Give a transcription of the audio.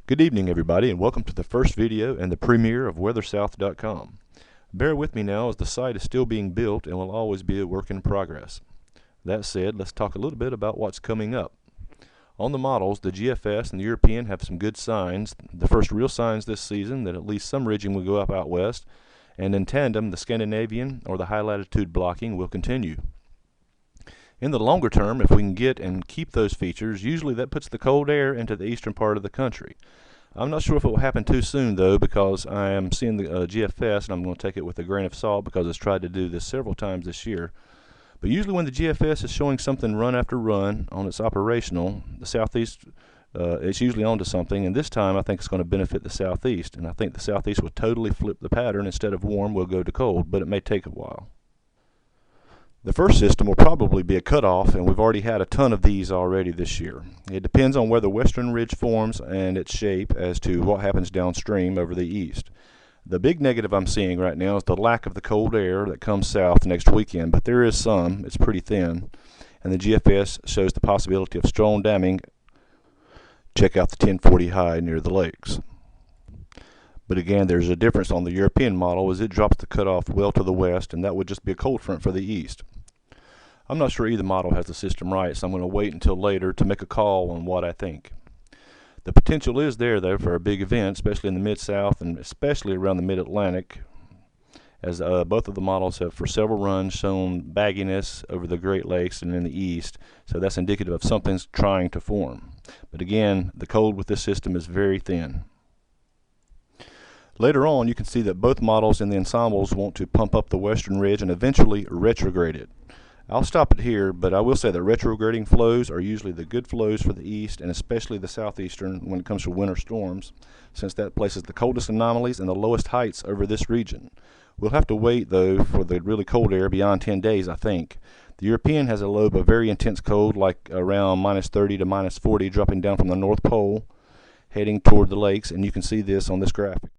Good evening, everybody, and welcome to the first video and the premiere of weathersouth.com. Bear with me now, as the site is still being built and will always be a work in progress. That said, let's talk a little bit about what's coming up. On the models, the GFS and the European have some good signs, the first real signs this season that at least some ridging will go up out west, and in tandem, the Scandinavian or the high latitude blocking will continue. In the longer term, if we can get and keep those features, usually that puts the cold air into the eastern part of the country. I'm not sure if it will happen too soon, though, because I am seeing the GFS, and I'm going to take it with a grain of salt because it's tried to do this several times this year. But usually when the GFS is showing something run after run on its operational, the southeast, it's usually onto something, and this time I think it's going to benefit the southeast, and I think the southeast will totally flip the pattern. Instead of warm, we'll go to cold, but it may take a while. The first system will probably be a cutoff, and we've already had a ton of these already this year. It depends on where the western ridge forms and its shape as to what happens downstream over the east. The big negative I'm seeing right now is the lack of the cold air that comes south next weekend, but there is some. It's pretty thin, and the GFS shows the possibility of strong damming. Check out the 1040 high near the lakes. But again, there's a difference on the European model as it drops the cutoff well to the west, and that would just be a cold front for the east. I'm not sure either model has the system right, so I'm going to wait until later to make a call on what I think. The potential is there, though, for a big event, especially in the Mid-South and especially around the Mid-Atlantic, as both of the models have for several runs shown bagginess over the Great Lakes and in the east, so that's indicative of something's trying to form. But again, the cold with this system is very thin. Later on, you can see that both models in the ensembles want to pump up the western ridge and eventually retrograde it. I'll stop it here, but I will say that retrograding flows are usually the good flows for the east and especially the southeastern when it comes to winter storms, since that places the coldest anomalies and the lowest heights over this region. We'll have to wait, though, for the really cold air beyond 10 days, I think. The European has a lobe of very intense cold, like around -30 to -40, dropping down from the North Pole, heading toward the lakes, and you can see this on this graphic.